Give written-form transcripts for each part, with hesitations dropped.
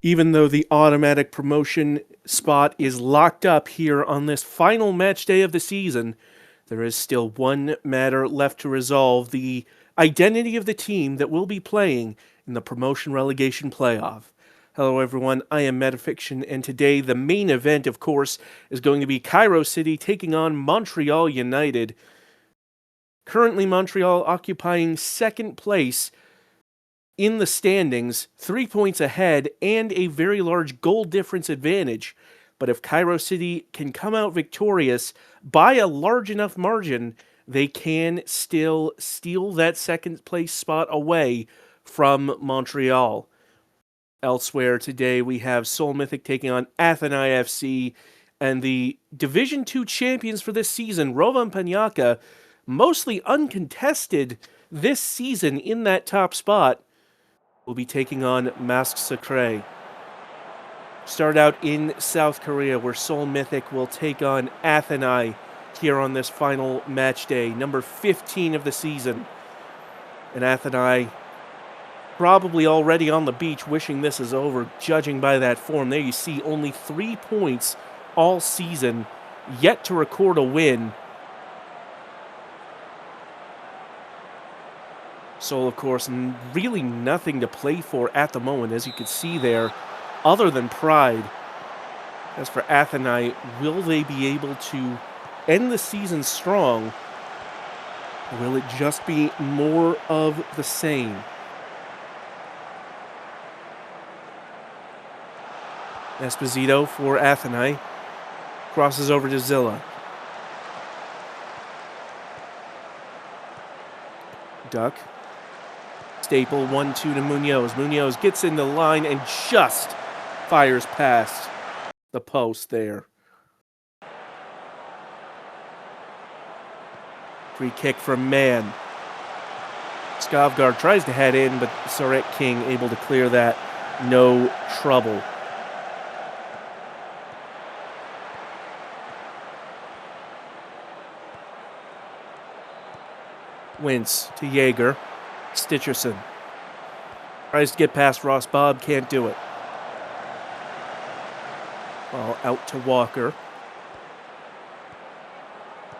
Even though the automatic promotion spot is locked up here on this final match day of the season, there is still one matter left to resolve: the identity of the team that will be playing in the promotion relegation playoff. Hello everyone, I am Metafiction, and today the main event, of course, is going to be Cairo City taking on Montreal United. Currently Montreal occupying second place in the standings, 3 points ahead, and a very large goal difference advantage. But if Cairo City can come out victorious by a large enough margin, they can still steal that second place spot away from Montreal. Elsewhere today, we have Seoul Mythic taking on Athena FC, and the Division 2 champions for this season, Rovan Panyaka, mostly uncontested this season in that top spot, will be taking on Mask Sacré. Start out in South Korea, where Seoul Mythic will take on Athena here on this final match day, number 15 of the season. And Athena probably already on the beach wishing this is over, judging by that form. There you see only 3 points all season, yet to record a win. Seoul, of course, really nothing to play for at the moment, as you can see there, other than pride. As for Athena, will they be able to end the season strong, or will it just be more of the same? Esposito for Athena. Crosses over to Zilla. Duck. Staple, 1-2 to Munoz. Munoz gets in the line and just fires past the post there. Free kick from Mann. Skovgaard tries to head in, but Sarek King able to clear that. No trouble. Wentz to Jaeger. Stitcherson tries to get past Ross Bob, can't do it. Ball out to Walker.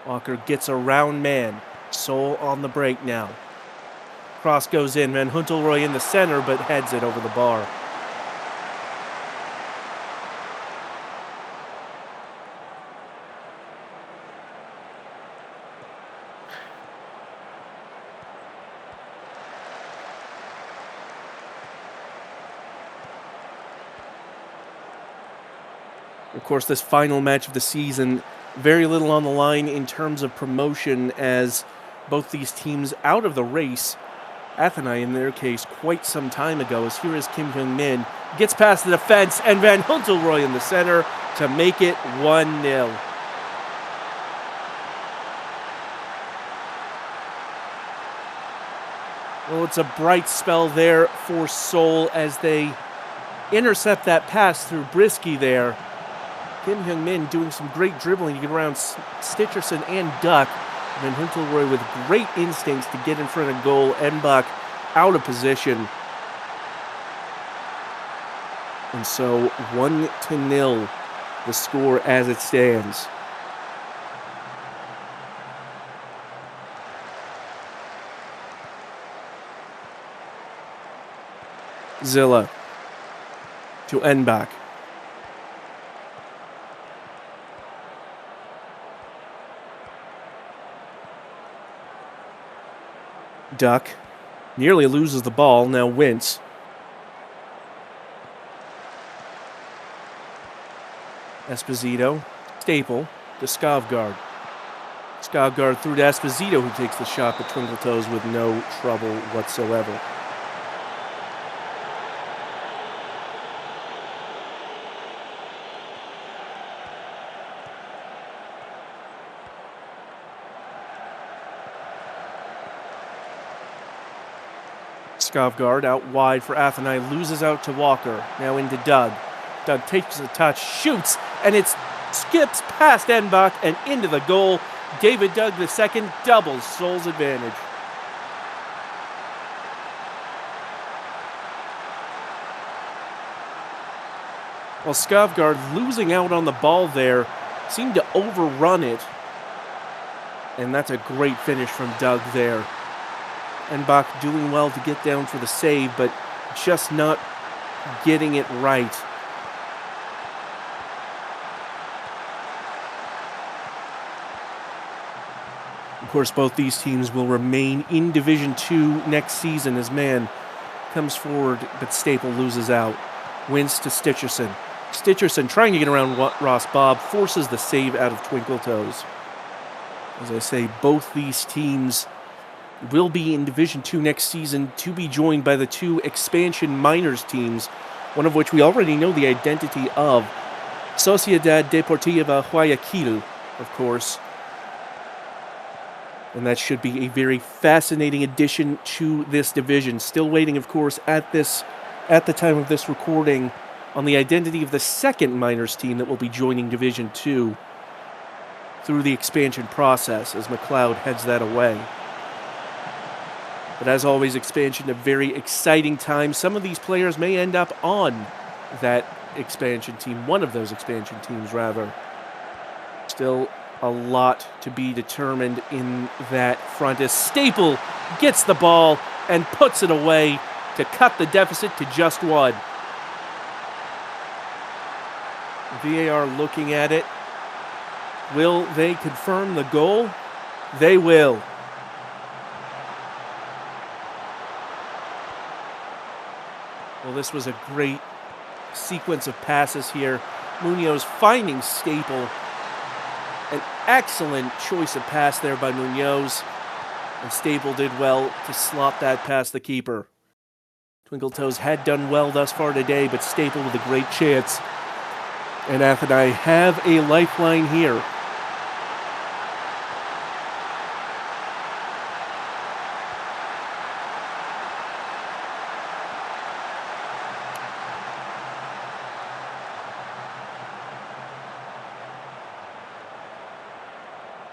Walker gets around Mann. Seoul on the break now. Cross goes in. Van Huntelrooy in the center, but heads it over the bar. Of course, this final match of the season, very little on the line in terms of promotion, as both these teams out of the race. Athena, in their case, quite some time ago, as here is Kim Hyung-min, gets past the defense, and Van Huntelrooy in the center to make it 1-0. Well, it's a bright spell there for Seoul as they intercept that pass through Brisky there. Kim Hyung-min doing some great dribbling to get around Stitcherson and Duck. Van Huntelrooy with great instincts to get in front of goal. Mbach out of position. And so 1-0 the score as it stands. Zilla to Mbach. Duck nearly loses the ball. Now Wentz. Esposito. Staple to Skovgaard. Skovgaard through to Esposito, who takes the shot but twinkle toes with no trouble whatsoever. Skovgaard out wide for Athena, loses out to Walker. Now into Doug. Doug takes a touch, shoots, and it skips past Mbach and into the goal. David Doug II doubles Seoul's advantage. Well, Skavgard losing out on the ball there, seemed to overrun it. And that's a great finish from Doug there. And Bach doing well to get down for the save, but just not getting it right. Of course, both these teams will remain in Division 2 next season as Man comes forward, but Staple loses out. Wins to Stitcherson. Stitcherson, trying to get around Ross Bob, forces the save out of Twinkle Toes. As I say, both these teams will be in Division 2 next season, to be joined by the two expansion minors teams, one of which we already know the identity of. Sociedad Deportiva Guayaquil, of course. And that should be a very fascinating addition to this division. Still waiting, of course, at the time of this recording, on the identity of the second minors team that will be joining Division 2 through the expansion process as McLeod heads that away. But as always, expansion, a very exciting time. Some of these players may end up on that expansion team, one of those expansion teams, rather. Still a lot to be determined in that front as Staple gets the ball and puts it away to cut the deficit to just one. VAR looking at it. Will they confirm the goal? They will. Well, this was a great sequence of passes here. Munoz finding Staple. An excellent choice of pass there by Munoz. And Staple did well to slot that past the keeper. Twinkle Toes had done well thus far today, but Staple with a great chance. And Atheni have a lifeline here.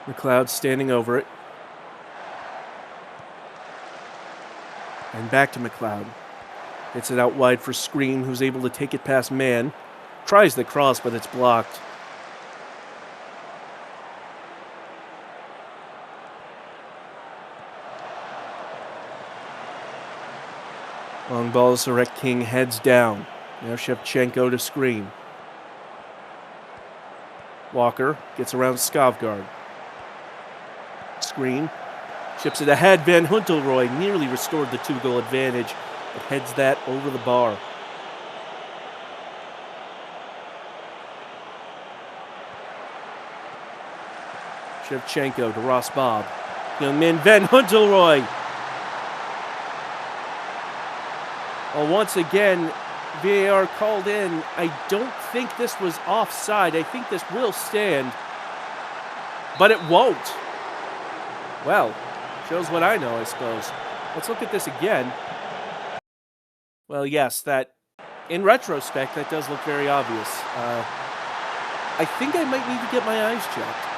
McLeod standing over it. And back to McLeod. Hits it out wide for Scream, who's able to take it past Man. Tries the cross, but it's blocked. Long ball, Surek King heads down. Now Shevchenko to Scream. Walker gets around Skavgard. Screen, chips it ahead. Van Huntelrooy nearly restored the 2-goal advantage, but heads that over the bar. Shevchenko to Ross Bob. Young man Van Huntelrooy. Well, once again, VAR called in. I don't think this was offside. I think this will stand, but it won't. Well, shows what I know, I suppose. Let's look at this again. Well, yes, that, in retrospect, that does look very obvious. I think I might need to get my eyes checked.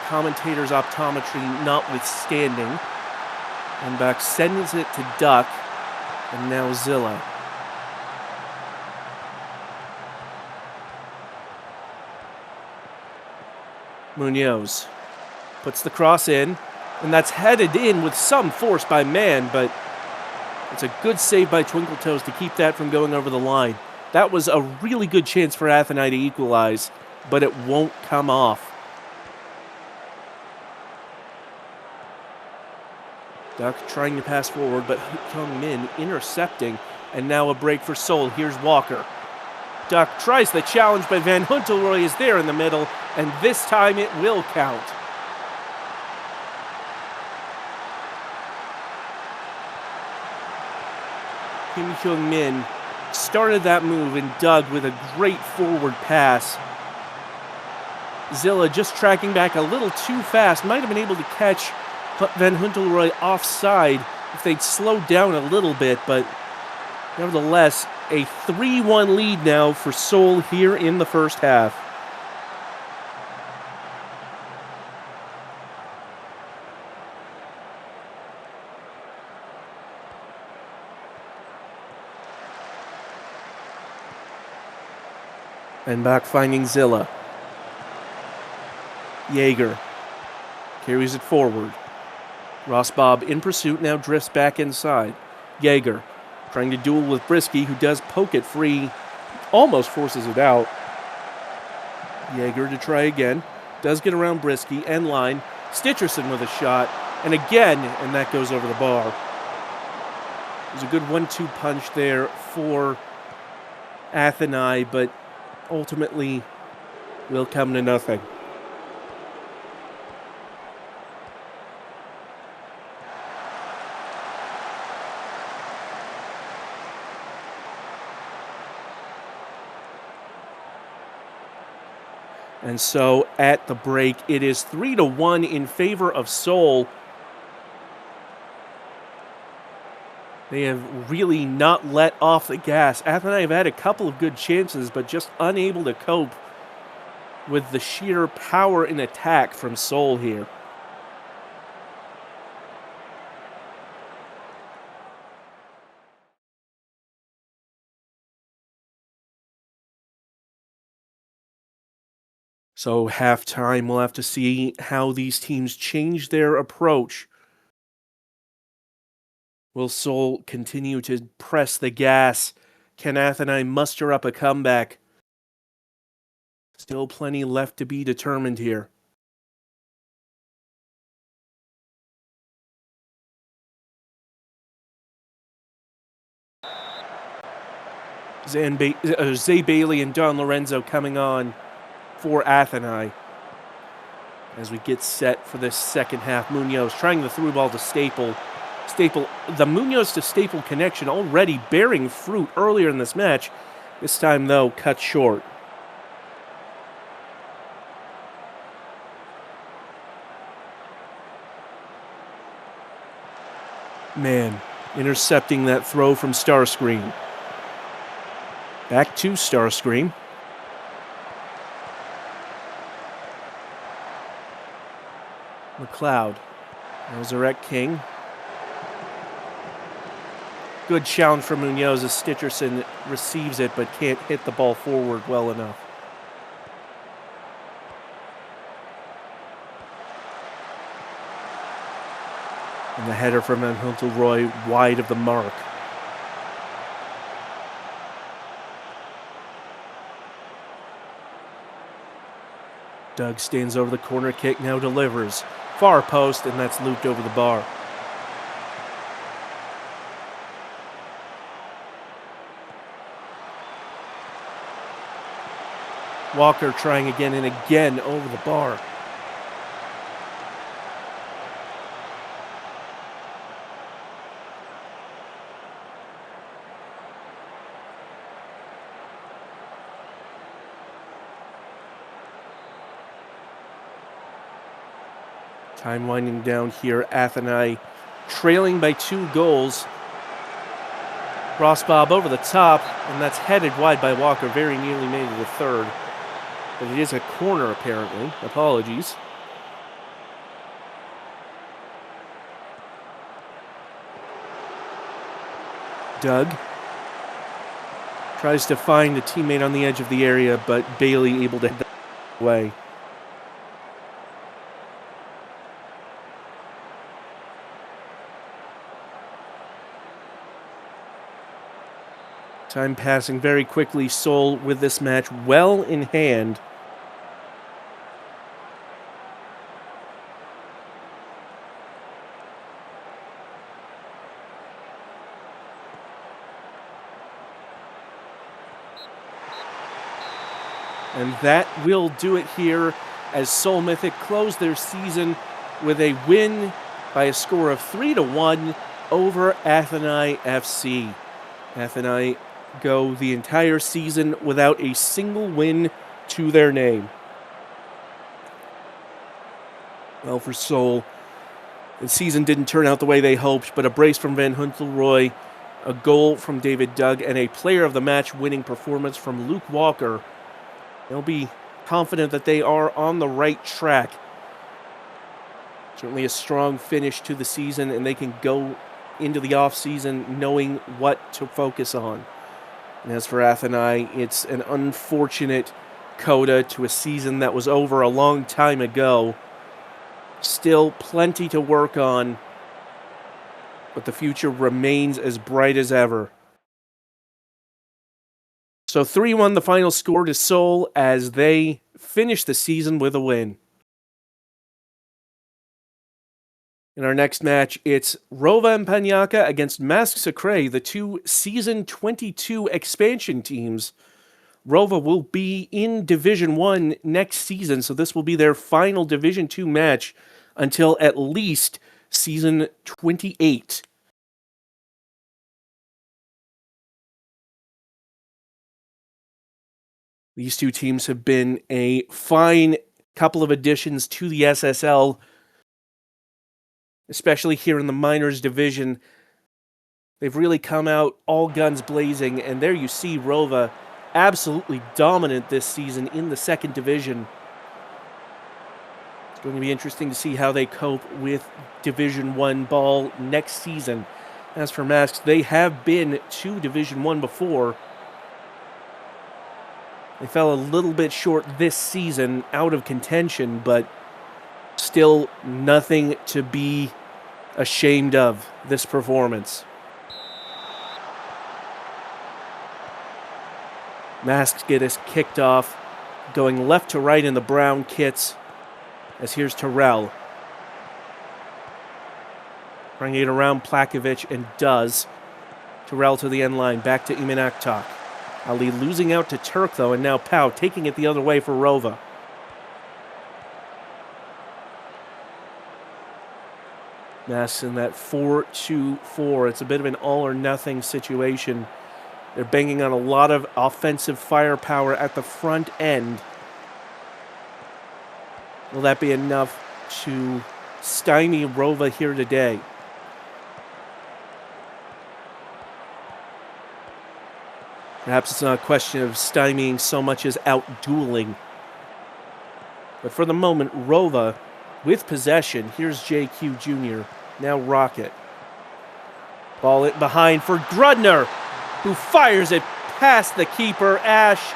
Commentator's optometry notwithstanding. And back sends it to Duck. And now Zilla. Munoz puts the cross in, and that's headed in with some force by Man, but it's a good save by Twinkle Toes to keep that from going over the line. That was a really good chance for Atheni to equalize, but it won't come off. Duck trying to pass forward, but Kyung Min intercepting, and now a break for Seoul. Here's Walker. Duck tries the challenge, but Van Huntelrooy is there in the middle, and this time it will count. Kim Kyung Min started that move, and Doug with a great forward pass. Zilla just tracking back a little too fast. Might have been able to catch Van Huntelrooy offside if they'd slowed down a little bit, but nevertheless, a 3-1 lead now for Seoul here in the first half. And back finding Zilla. Jaeger carries it forward. Rosbob in pursuit, now drifts back inside. Jaeger trying to duel with Brisky, who does poke it free. Almost forces it out. Jaeger to try again. Does get around Brisky, end line. Stitcherson with a shot. And again, and that goes over the bar. There's a good 1-2 punch there for Athenai, but ultimately will come to nothing. And so at the break, it is 3-1 in favor of Seoul. They have really not let off the gas. Athenai have had a couple of good chances, but just unable to cope with the sheer power in attack from Seoul here. So halftime, we'll have to see how these teams change their approach. Will Seoul continue to press the gas? Can Athenai muster up a comeback? Still plenty left to be determined here. Zay Bailey and Don Lorenzo coming on for Athenai as we get set for this second half. Munoz trying the through ball to Staple. The Munoz to Staple connection already bearing fruit earlier in this match. This time, though, cut short. Man, intercepting that throw from Starscream. Back to Starscream. McLeod. Nazareth King. Good challenge from Munoz as Stitcherson receives it but can't hit the ball forward well enough. And the header from Van Huntelroy wide of the mark. Doug stands over the corner kick, now delivers. Far post, and that's looped over the bar. Walker trying again and again over the bar. Time winding down here. Athenai trailing by 2 goals. Rosbob over the top, and that's headed wide by Walker. Very nearly made it a third. But it is a corner, apparently. Apologies. Doug tries to find a teammate on the edge of the area, but Bailey able to head that way. Time passing very quickly. Seoul with this match well in hand. And that will do it here as Seoul Mythic close their season with a win by a score of 3-1 over Athenai FC. Athenai go the entire season without a single win to their name. Well, for Seoul, the season didn't turn out the way they hoped, but a brace from Van Huntelroy, a goal from David Doug, and a player of the match winning performance from Luke Walker. They'll be confident that they are on the right track. Certainly a strong finish to the season, and they can go into the offseason knowing what to focus on. And as for Athenai, it's an unfortunate coda to a season that was over a long time ago. Still plenty to work on, but the future remains as bright as ever. So 3-1 the final score to Seoul as they finish the season with a win. In our next match, it's Rova and Panyaka against Mask Sacre, the two Season 22 expansion teams. Rova will be in Division 1 next season, so this will be their final Division 2 match until at least Season 28. These two teams have been a fine couple of additions to the SSL, especially here in the minors division. They've really come out all guns blazing, and there you see Rova absolutely dominant this season in the second division. It's going to be interesting to see how they cope with Division 1 ball next season. As for Masks, they have been to Division 1 before. They fell a little bit short this season, out of contention, but still nothing to be ashamed of this performance. Masks get us kicked off, going left to right in the brown kits, as here's Terrell. Bringing it around Plakovic, and does. Terrell to the end line, back to Iman Aktak. Ali losing out to Turk, though, and now Pau taking it the other way for Rova. Masks in that 4-2-4. It's a bit of an all-or-nothing situation. They're banging on a lot of offensive firepower at the front end. Will that be enough to stymie Rova here today? Perhaps it's not a question of stymieing so much as out-dueling. But for the moment, Rova with possession. Here's JQ Jr., now Rocket. Ball it behind for Grudner, who fires it past the keeper, Ash.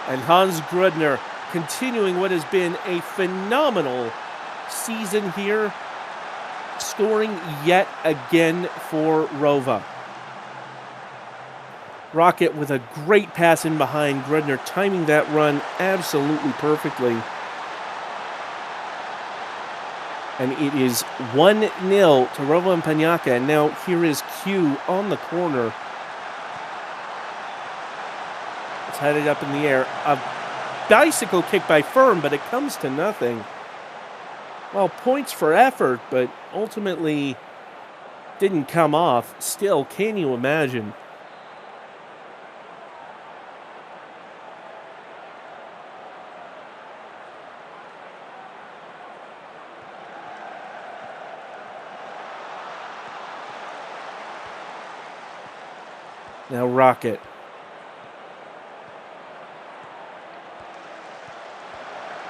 And Hans Grudner continuing what has been a phenomenal season here, scoring yet again for Rova. Rocket with a great pass in behind, Grudner timing that run absolutely perfectly. And it is 1-0 to Rova and Panyaka, and now here is Q on the corner. It's headed up in the air. A bicycle kick by Firm, but it comes to nothing. Well, points for effort, but ultimately didn't come off. Still, can you imagine? Now Rocket.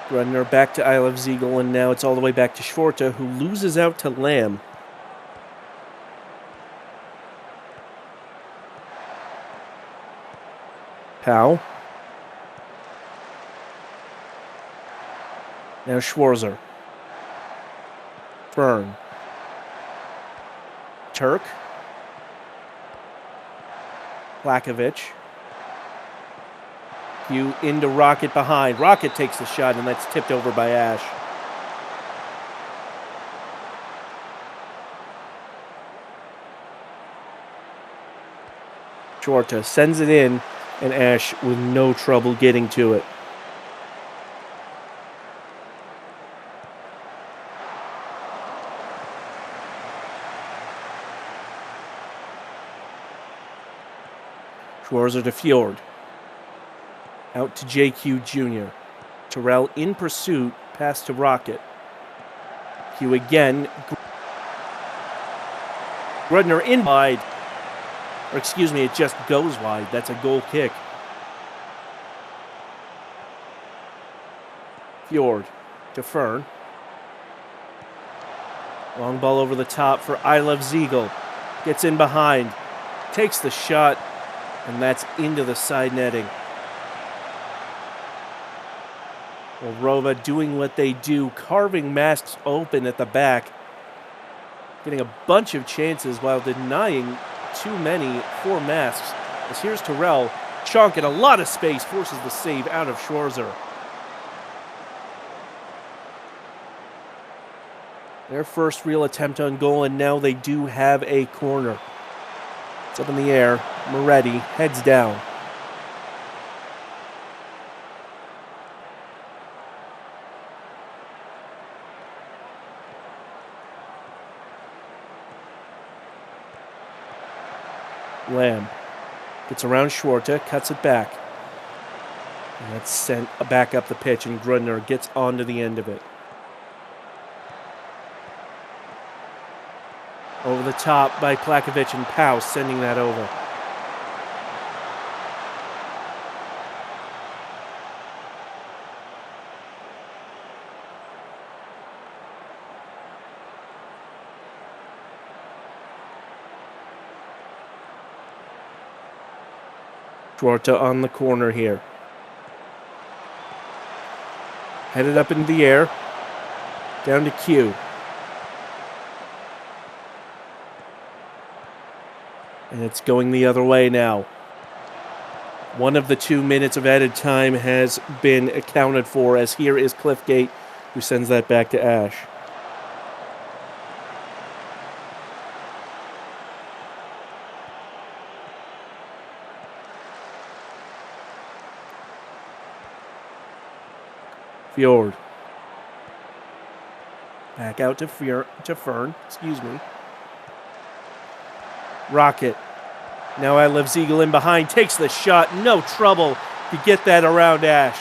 Grudner back to I Love Ziegel, and now it's all the way back to Schwarta, who loses out to Lamb. Powell. Now Schwarzer. Byrne. Turk. Plakovic. Q into Rocket behind. Rocket takes the shot, and that's tipped over by Ash. Shorta sends it in, and Ash with no trouble getting to it. Schwarzer to Fjord. Out to JQ Jr. Terrell in pursuit, pass to Rocket. Q again. Grudner in wide. Or excuse me, it just goes wide. That's a goal kick. Fjord to Fern. Long ball over the top for I Love Ziegel. Gets in behind. Takes the shot. And that's into the side netting. Well, Rova doing what they do, carving masks open at the back, getting a bunch of chances while denying too many for masks. As here's Terrell, chonking a lot of space, forces the save out of Schwarzer. Their first real attempt on goal, and now they do have a corner. It's up in the air. Moretti heads down. Lamb gets around Schwarta, cuts it back. And that's sent back up the pitch, and Grudner gets onto the end of it. Over the top by Plakovic, and Pau sending that over. Schwarta on the corner here. Headed up into the air. Down to Q. And it's going the other way now. One of the 2 minutes of added time has been accounted for, as here is Cliffgate, who sends that back to Ash. Fjord. Back out to Fern, excuse me. Rocket. Now I love Ziegel in behind, takes the shot, no trouble to get that around Ash.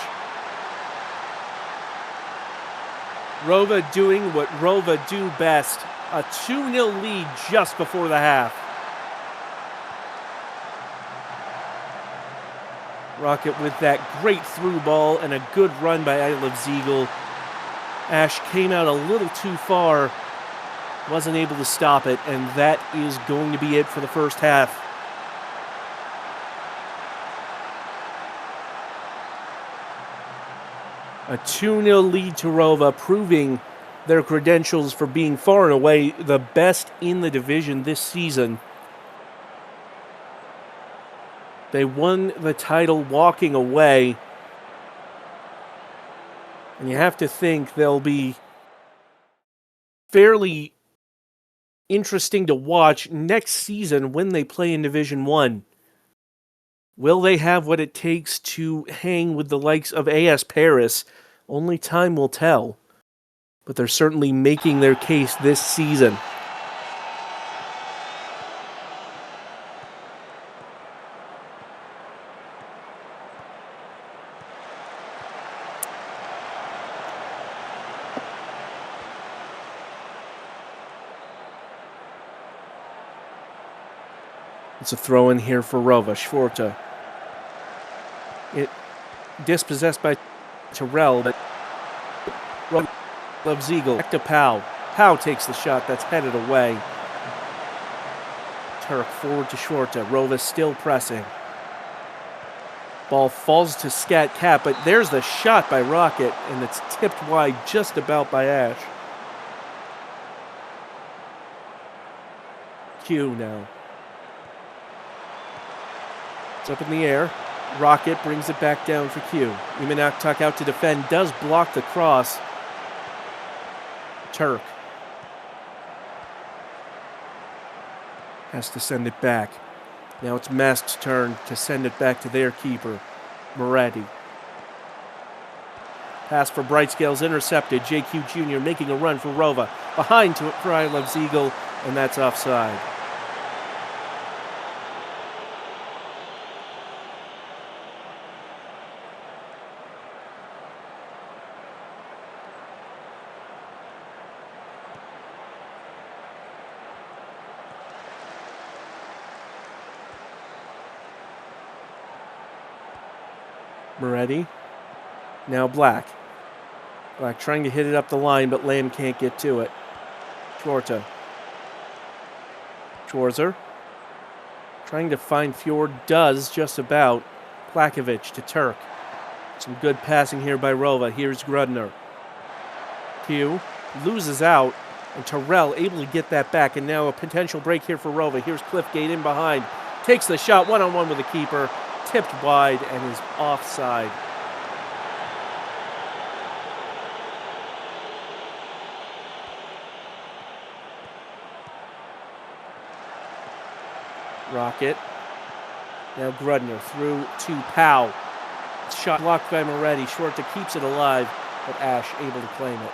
Rova doing what Rova do best, a 2-0 lead just before the half. Rocket with that great through ball and a good run by I love Ziegel. Ash came out a little too far, wasn't able to stop it, and that is going to be it for the first half. A 2-0 lead to Rova, proving their credentials for being far and away the best in the division this season. They won the title walking away. And you have to think they'll be fairly interesting to watch next season when they play in Division 1. Will they have what it takes to hang with the likes of AS Paris? Only time will tell. But they're certainly making their case this season. It's a throw in here for Rova. Schwarta. It dispossessed by Terrell, but Rova loves Ziegel. Back to Pau. Pau takes the shot that's headed away. Turk forward to Schwarta. Rova still pressing. Ball falls to Scat Cap, but there's the shot by Rocket, and it's tipped wide just about by Ash. Q now. It's up in the air. Rocket brings it back down for Q. Imanak tuck out to defend, does block the cross. Turk has to send it back. Now it's Mask's turn to send it back to their keeper, Moretti. Pass for Brightscales intercepted. JQ Jr. making a run for Rova. Behind to it for I Love Ziegel, and that's offside. Moretti. Now Black. Black trying to hit it up the line, but Lamb can't get to it. Schwarta. Schwarzer. Trying to find Fjord, does just about. Plakovic to Turk. Some good passing here by Rova. Here's Grudner. Q loses out, and Terrell able to get that back, and now a potential break here for Rova. Here's Cliffgate in behind. Takes the shot, one-on-one with the keeper. Tipped wide and is offside. Rocket. Now Grudner through to Powell. Shot blocked by Moretti. Schwartz keeps it alive, but Ash able to claim it.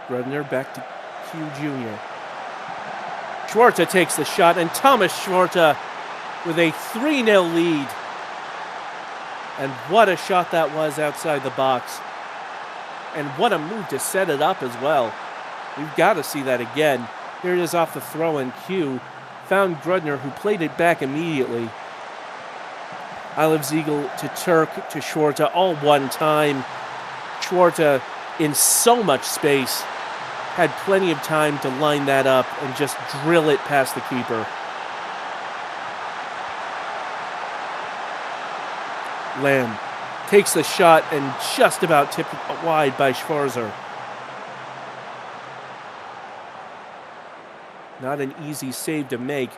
Grudner back to Q Jr. Schwartz takes the shot, and Thomas Schwartz with a 3-0 lead. And what a shot that was outside the box. And what a move to set it up as well. We've got to see that again. Here it is off the throw, and Q found Grudner, who played it back immediately. Ziegel to Turk to Schwartz, all one time. Schwartz in so much space. Had plenty of time to line that up and just drill it past the keeper. Lamb takes the shot and just about tipped wide by Schwarzer. Not an easy save to make.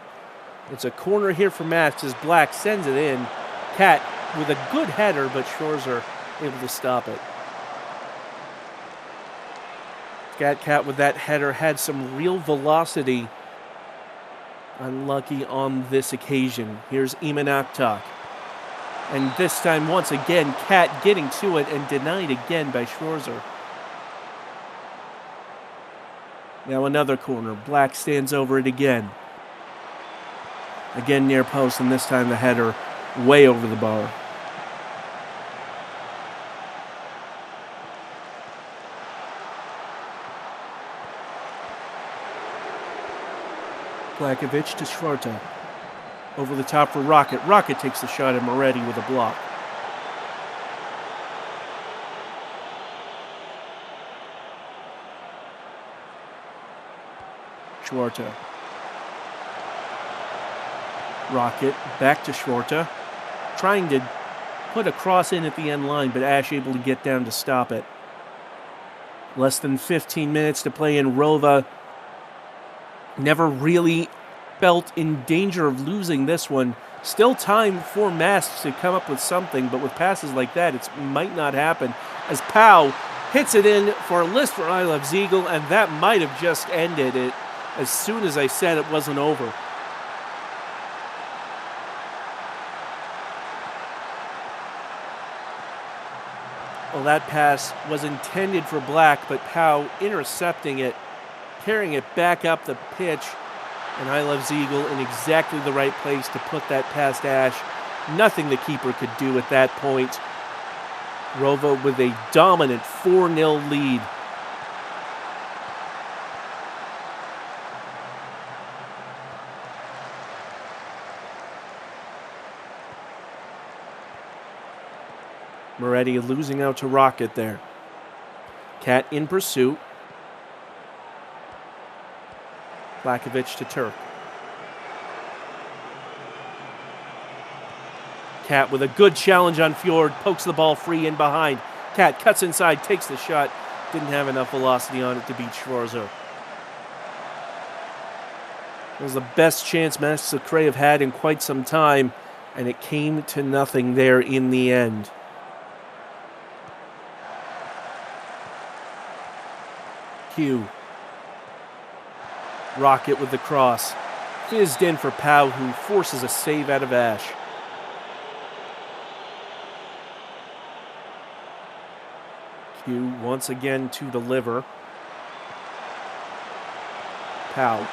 It's a corner here for Mats as Black sends it in. Cat with a good header, but Schwarzer able to stop it. Cat with that header had some real velocity. Unlucky on this occasion. Here's Eamon Aktak. And this time, once again, Cat getting to it and denied again by Schwarzer. Now another corner. Black stands over it again. Again near post, and this time the header way over the bar. Plakovic to Schwarta. Over the top for Rocket. Rocket takes the shot at Moretti with a block. Schwarta. Rocket back to Schwarta. Trying to put a cross in at the end line, but Ash able to get down to stop it. Less than 15 minutes to play in Rova. Never really felt in danger of losing this one. Still time for Masks to come up with something, but with passes like that, it might not happen. As Powell hits it in for a list for Ziegel, and that might have just ended it. As soon as I said it wasn't over. Well, that pass was intended for Black, but Powell intercepting it, carrying it back up the pitch, and Ziegel in exactly the right place to put that past Ash. Nothing the keeper could do at that point. Rova with a dominant 4-0 lead. Moretti losing out to Rocket there. Cat in pursuit. Plakovic to Turk. Cat with a good challenge on Fjord. Pokes the ball free in behind. Cat cuts inside, takes the shot. Didn't have enough velocity on it to beat Schwarzer. It was the best chance Masks of Cray have had in quite some time, and it came to nothing there in the end. Q. Rocket with the cross. Fizzed in for Powell, who forces a save out of Ash. Q once again to deliver. Powell.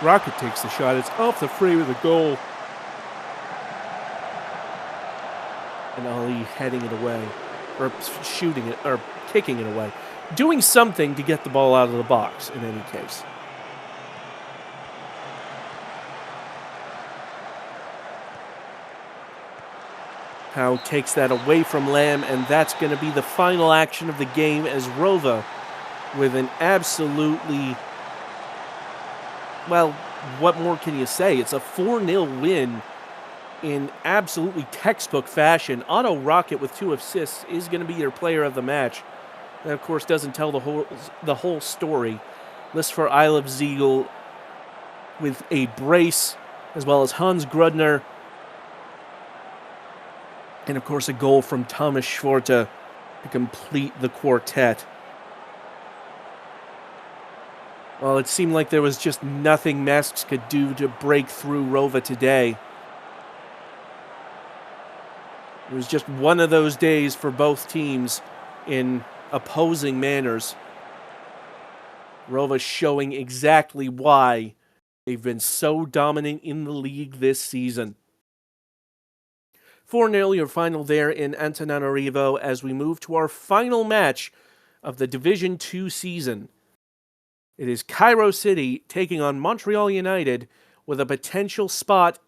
Rocket takes the shot. It's off the free with a goal. And Ali heading it away. Or shooting it, or kicking it away. Doing something to get the ball out of the box, in any case. Powell takes that away from Lamb, and that's going to be the final action of the game as Rova with an absolutely, well, what more can you say? It's a 4-0 win in absolutely textbook fashion. Otto Rocket with 2 assists is going to be your player of the match. That, of course, doesn't tell the whole story. List for Isle of Ziegel with a brace, as well as Hans Grudner. And, of course, a goal from Thomas Schwarze to complete the quartet. Well, it seemed like there was just nothing Masks could do to break through Rova today. It was just one of those days for both teams in opposing manners. Rova showing exactly why they've been so dominant in the league this season. 4-0 your final there in Antananarivo as we move to our final match of the Division 2 season. It is Cairo City taking on Montreal United with a potential spot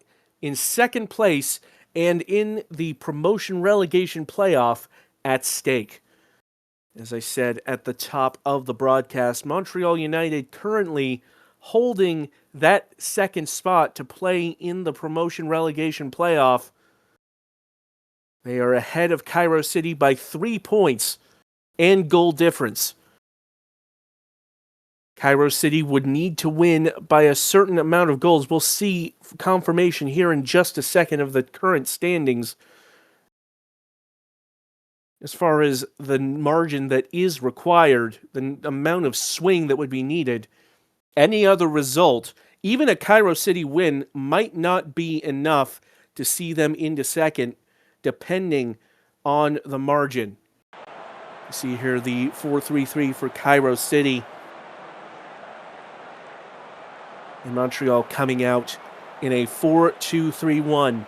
in second place and in the promotion relegation playoff at stake. As I said at the top of the broadcast, Montreal United currently holding that second spot to play in the promotion relegation playoff. They are ahead of Cairo City by 3 points and goal difference. Cairo City would need to win by a certain amount of goals. We'll see confirmation here in just a second of the current standings. As far as the margin that is required, the amount of swing that would be needed, any other result, even a Cairo City win, might not be enough to see them into second, depending on the margin. You see here the 4-3-3 for Cairo City. And Montreal coming out in a 4-2-3-1.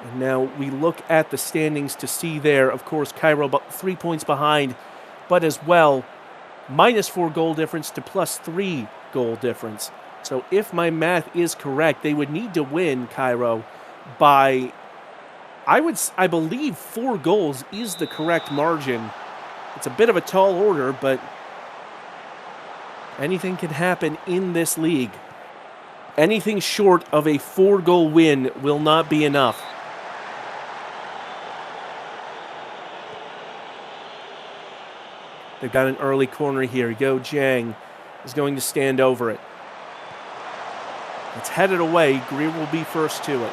And now we look at the standings to see there, of course, Cairo 3 points behind, but as well, -4 goal difference to +3 goal difference. So if my math is correct, they would need to win Cairo by, I believe 4 goals is the correct margin. It's a bit of a tall order, but anything can happen in this league. Anything short of a 4-goal win will not be enough. They've got an early corner here. Yo Jang is going to stand over it. It's headed away. Greer will be first to it.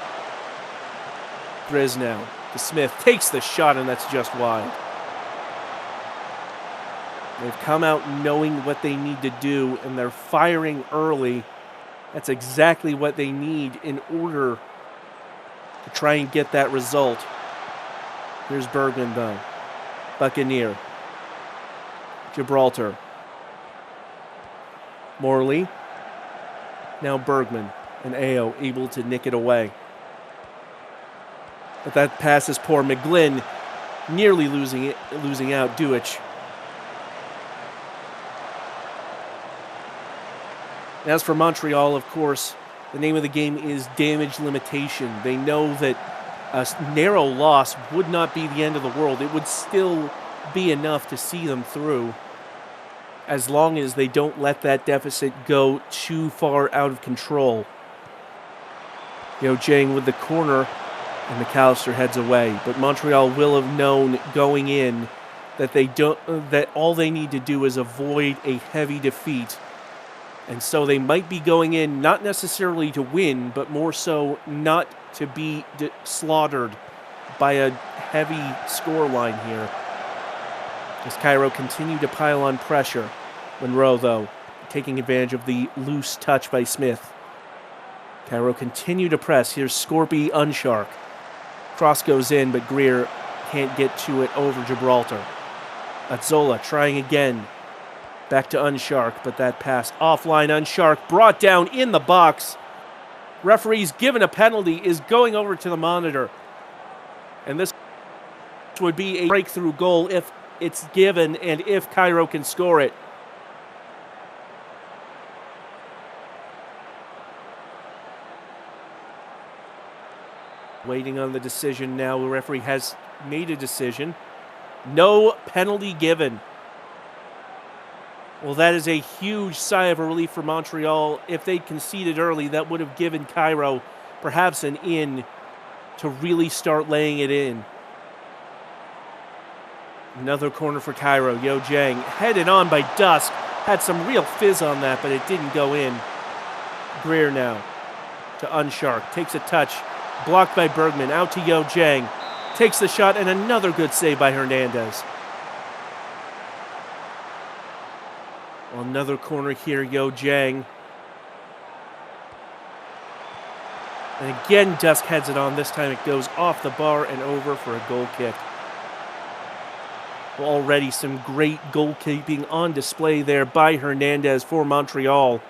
Grizz now to Smith. Takes the shot, and that's just wide. They've come out knowing what they need to do, and they're firing early. That's exactly what they need in order to try and get that result. Here's Bergman, though. Buccaneer. Gibraltar. Morley. Now Bergman and Ao able to nick it away. But that pass is poor. McGlynn nearly losing out. Duich. As for Montreal, of course, the name of the game is damage limitation. They know that a narrow loss would not be the end of the world. It would still be enough to see them through, as long as they don't let that deficit go too far out of control. Yo Jang with the corner, and McAllister heads away. But Montreal will have known going in that that all they need to do is avoid a heavy defeat. And so they might be going in not necessarily to win, but more so not to be slaughtered by a heavy scoreline here. As Cairo continue to pile on pressure. Monroe, though, taking advantage of the loose touch by Smith. Cairo continue to press. Here's Scorpy Unshark. Cross goes in, but Greer can't get to it over Gibraltar. Azzola trying again. Back to Unshark, but that pass offline. Unshark brought down in the box. Referee's given a penalty, is going over to the monitor. And this would be a breakthrough goal if it's given and if Cairo can score it. Waiting on the decision now. The referee has made a decision. No penalty given. Well, that is a huge sigh of relief for Montreal. If they'd conceded early, that would have given Cairo perhaps an in to really start laying it in. Another corner for Cairo. Yo Jang headed on by Dusk. Had some real fizz on that, but it didn't go in. Greer now to Unshark. Takes a touch. Blocked by Bergman. Out to Yo Jang. Takes the shot, and another good save by Hernandez. Another corner here, Yo Jang. And again, Dusk heads it on. This time it goes off the bar and over for a goal kick. Already some great goalkeeping on display there by Hernandez for Montreal.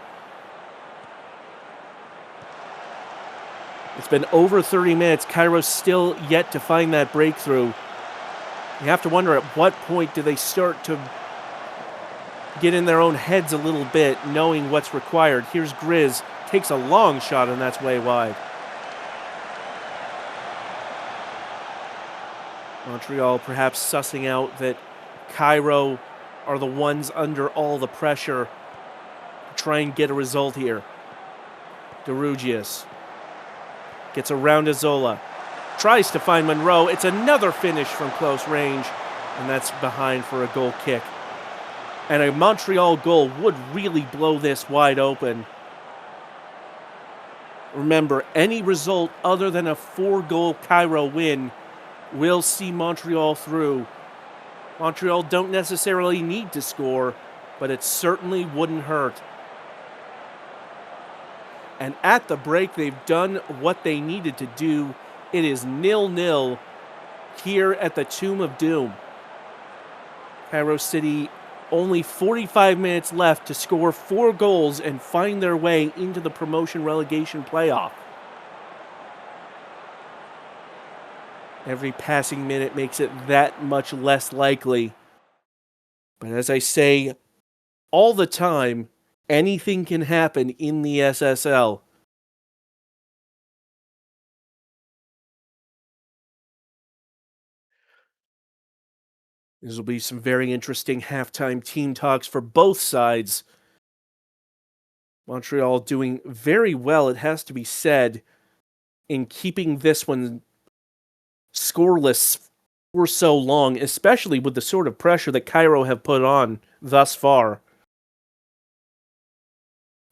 It's been over 30 minutes. Cairo's still yet to find that breakthrough. You have to wonder at what point do they start to get in their own heads a little bit, knowing what's required. Here's Grizz. Takes a long shot, and that's way wide. Montreal perhaps sussing out that Cairo are the ones under all the pressure to try and get a result here. Derugius gets around Azola. Tries to find Monroe. It's another finish from close range, and that's behind for a goal kick. And a Montreal goal would really blow this wide open. Remember, any result other than a 4-goal Cairo win will see Montreal through. Montreal don't necessarily need to score, but it certainly wouldn't hurt. And at the break, they've done what they needed to do. It is 0-0 here at the Tomb of Doom. Cairo City only 45 minutes left to score 4 goals and find their way into the promotion relegation playoff. Every passing minute makes it that much less likely. But as I say all the time, anything can happen in the SSL. This will be some very interesting halftime team talks for both sides. Montreal doing very well, it has to be said, in keeping this one scoreless for so long, especially with the sort of pressure that Cairo have put on thus far.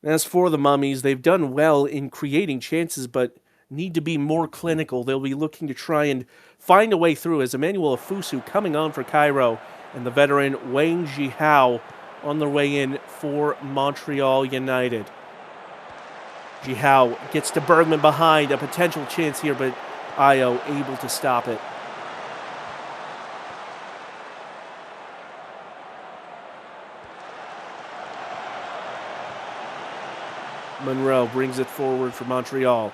As for the Mummies, they've done well in creating chances, but need to be more clinical. They'll be looking to try and find a way through as Emmanuel Afusu coming on for Cairo and the veteran Wang Jihao on their way in for Montreal United. Jihao gets to Bergman behind, a potential chance here, but Io able to stop it. Monroe brings it forward for Montreal.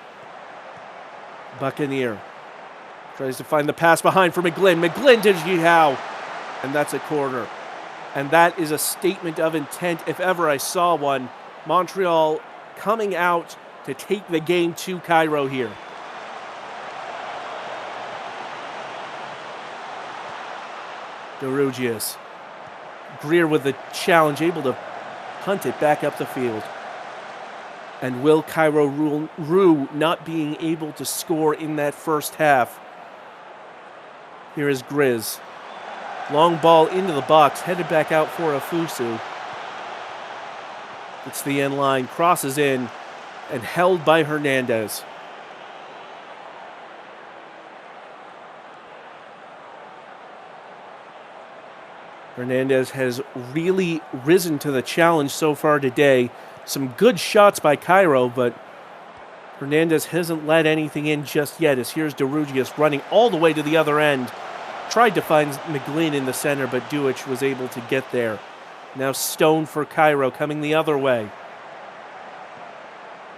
Buccaneer tries to find the pass behind for McGlynn. McGlynn to Jihao, and that's a corner. And that is a statement of intent, if ever I saw one. Montreal coming out to take the game to Cairo here. Derugius. Greer with the challenge, able to hunt it back up the field. And will Cairo rue not being able to score in that first half? Here is Grizz. Long ball into the box, headed back out for Afusu. It's the end line, crosses in, and held by Hernandez. Hernandez has really risen to the challenge so far today. Some good shots by Cairo, but Hernandez hasn't let anything in just yet, as here's Derugius running all the way to the other end. Tried to find McGlynn in the center, but Duich was able to get there. Now Stone for Cairo coming the other way.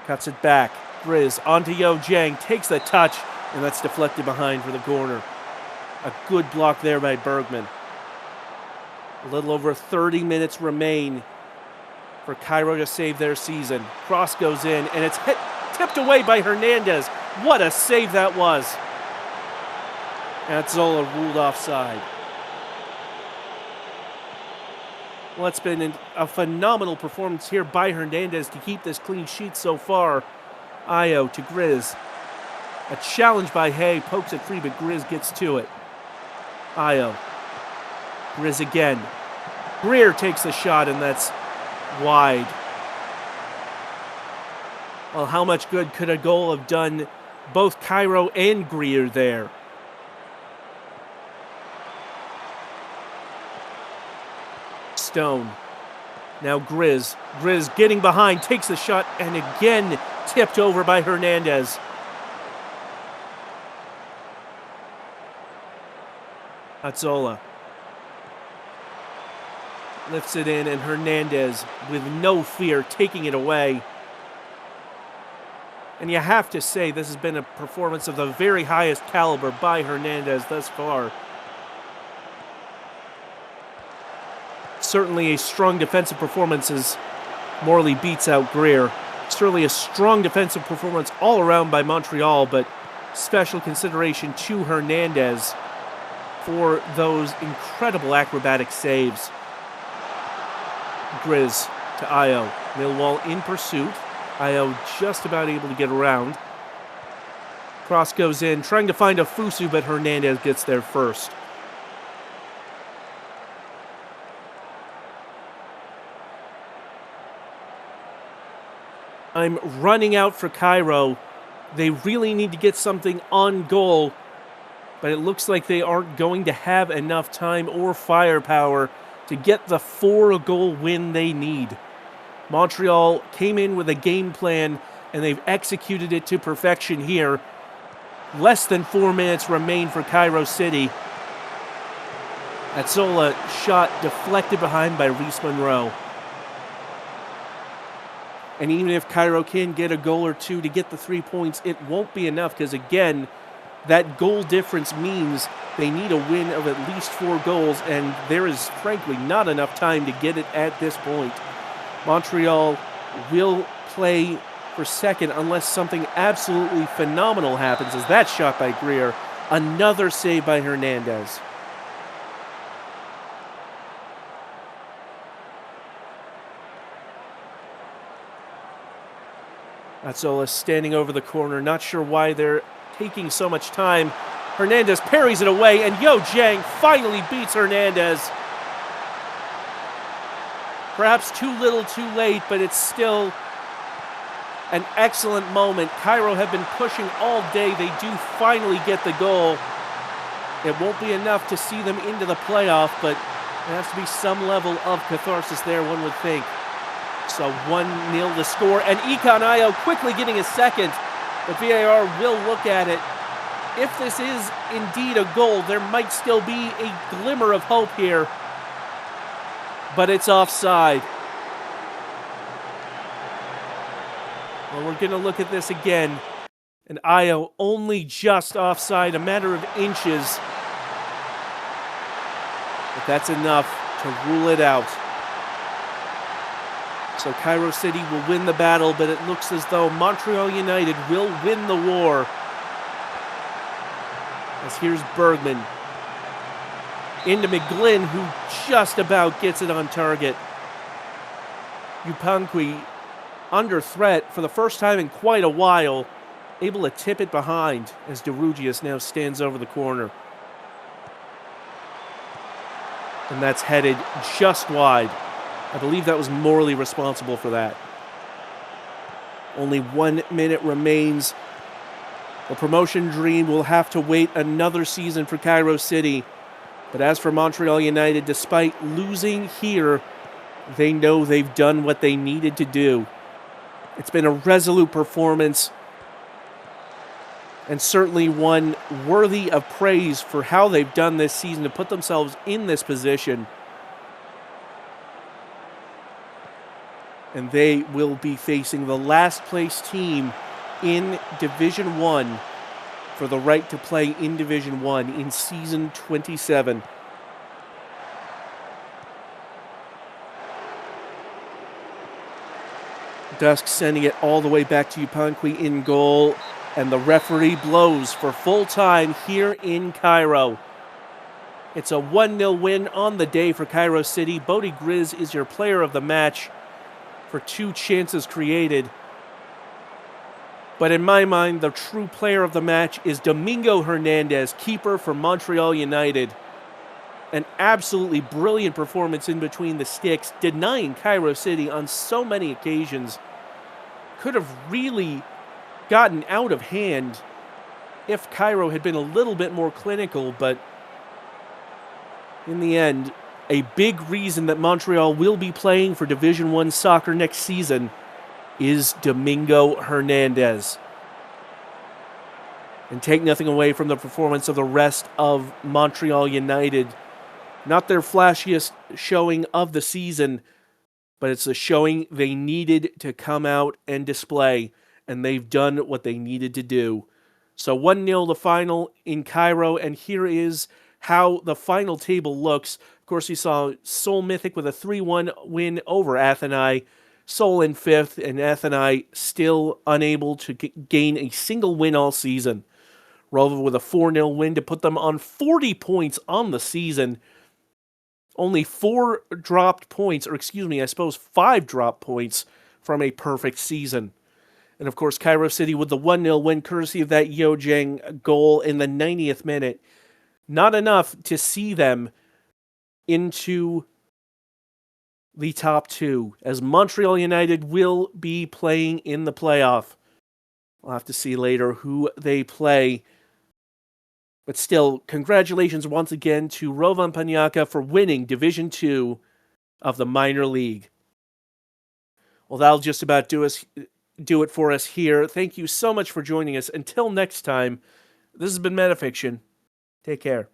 Cuts it back. Grizz onto Yo Jang, takes the touch, and that's deflected behind for the corner. A good block there by Bergman. A little over 30 minutes remain for Cairo to save their season. Cross goes in, and it's tipped away by Hernandez. What a save that was. And Zola ruled offside. Well, it's been a phenomenal performance here by Hernandez to keep this clean sheet so far. Io to Grizz. A challenge by Hay, pokes it free, but Grizz gets to it. Io. Grizz again. Greer takes the shot, and that's wide. Well, how much good could a goal have done both Cairo and Greer there? Stone. Now Grizz. Grizz getting behind, takes the shot, and again tipped over by Hernandez. Azzola. Lifts it in, and Hernandez, with no fear, taking it away. And you have to say, this has been a performance of the very highest caliber by Hernandez thus far. Certainly a strong defensive performance as Morley beats out Greer. Certainly a strong defensive performance all around by Montreal, but special consideration to Hernandez for those incredible acrobatic saves. Grizz to Io. Millwall in pursuit. Io just about able to get around. Cross goes in, trying to find a Fusu, but Hernandez gets there first. I'm running out for Cairo. They really need to get something on goal, but it looks like they aren't going to have enough time or firepower to get the 4-goal win they need. Montreal came in with a game plan, and they've executed it to perfection here. Less than 4 minutes remain for Cairo City. Azzola shot deflected behind by Reese Monroe. And even if Cairo can get a goal or two to get the 3 points, it won't be enough because, again, that goal difference means they need a win of at least 4 goals, and there is, frankly, not enough time to get it at this point. Montreal will play for second unless something absolutely phenomenal happens, as that shot by Greer, another save by Hernandez. Azzola standing over the corner, not sure why they're taking so much time. Hernandez parries it away, and Yo Jang finally beats Hernandez. Perhaps too little, too late, but it's still an excellent moment. Cairo have been pushing all day. They do finally get the goal. It won't be enough to see them into the playoff, but there has to be some level of catharsis there, one would think. So 1-0 to score, and Econ Io quickly getting a second, but VAR will look at it. If this is indeed a goal, there might still be a glimmer of hope here, but it's offside. Well, we're going to look at this again, and Io only just offside, a matter of inches, but that's enough to rule it out. So Cairo City will win the battle, but it looks as though Montreal United will win the war. As here's Bergman. Into McGlynn, who just about gets it on target. Yupankwi under threat for the first time in quite a while. Able to tip it behind as DeRugius now stands over the corner. And that's headed just wide. I believe that was Morley responsible for that. Only 1 minute remains. The promotion dream will have to wait another season for Cairo City. But as for Montreal United, despite losing here, they know they've done what they needed to do. It's been a resolute performance, and certainly one worthy of praise for how they've done this season to put themselves in this position. And they will be facing the last place team in Division 1 for the right to play in Division 1 in Season 27. Dusk sending it all the way back to Yupankwi in goal, and the referee blows for full time here in Cairo. It's a 1-0 win on the day for Cairo City. Bodie Grizz is your player of the match for 2 chances created. But in my mind, the true player of the match is Domingo Hernandez, keeper for Montreal United. An absolutely brilliant performance in between the sticks, denying Cairo City on so many occasions. Could have really gotten out of hand if Cairo had been a little bit more clinical, but in the end, a big reason that Montreal will be playing for Division I soccer next season is Domingo Hernandez. And take nothing away from the performance of the rest of Montreal United. Not their flashiest showing of the season, but it's a showing they needed to come out and display, and they've done what they needed to do. So 1-0 the final in Cairo, and here is how the final table looks. Of course, we saw Seoul Mythic with a 3-1 win over Athenai. Seoul in 5th, and Athenai still unable to gain a single win all season. Rova with a 4-0 win to put them on 40 points on the season. Only 4 dropped points, or excuse me, I suppose 5 dropped points from a perfect season. And of course, Cairo City with the 1-0 win, courtesy of that Yojang goal in the 90th minute. Not enough to see them into the top 2, as Montreal United will be playing in the playoff. We'll have to see later who they play. But still, congratulations once again to Rovan Panyaka for winning Division 2 of the minor league. Well, that'll just about do it for us here. Thank you so much for joining us. Until next time, this has been Metafiction. Take care.